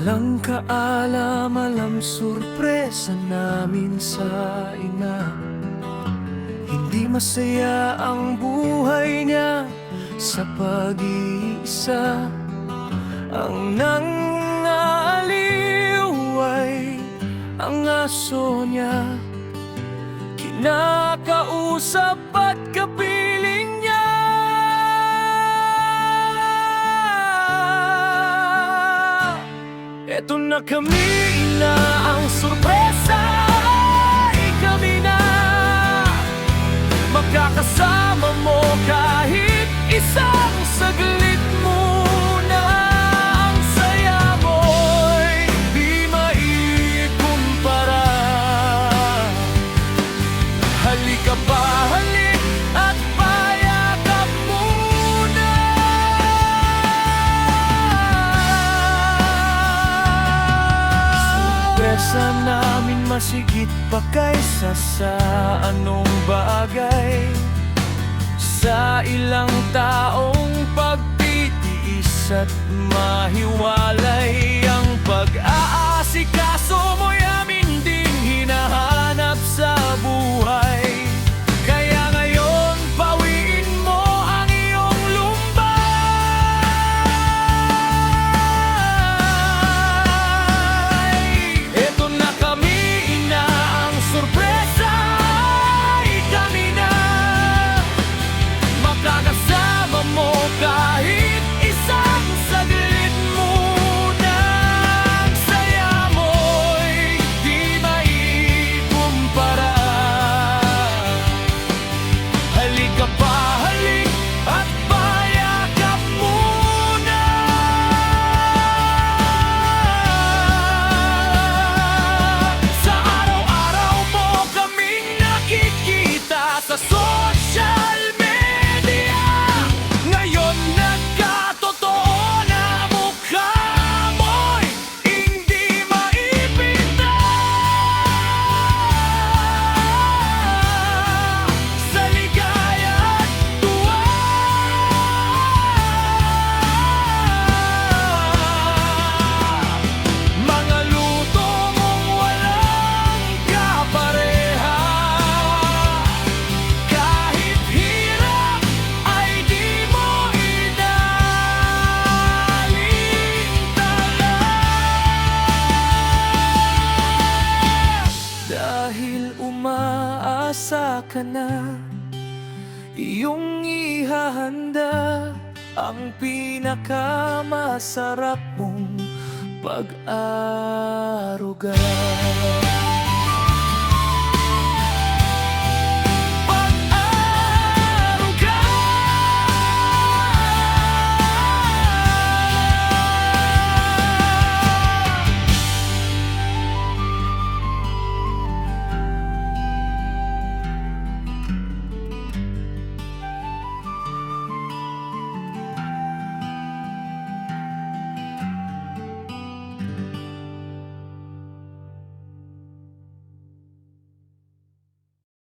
Walang kaalam-alam sorpresa namin sa ina. Hindi masaya ang buhay niya sa pag-iisa. Ang nangaaliw ay ang aso niya, kinakausap at kapiling niya. Eto na kami na ang sorpresa, ay kami na magkakasama mo kahit isang saglit muna. Ang saya mo'y di maikumpara. Halika pa, halik at payakap muna. Sorpresa namin masigit pa kaysa sa anong bagay. Sa ilang taong pagtitiis at mahiwalay, ang pag-aasikaso mo'y amin ding hinahanap sa buhay. Kaya ngayon, bawiin mo ang iyong lumbay. Eto na kami na ang sorpresa, ay kami na magkakasama mo kahit isang saglit muna. Ang saya mo'y di maikumpara. Halika pa, halik at payakap muna. Sa araw-araw mo kaming nakikita sa social media. Ngayon nagkatotoo na mukha mo'y hindi maipinta. Sa ligaya at tuwa, mga luto mong walang kapareha. Kahit hirap ay di mo inalintala. Dahil umaasa ka na, iyong ihahanda ang pinakamasarap mong pag-aruga.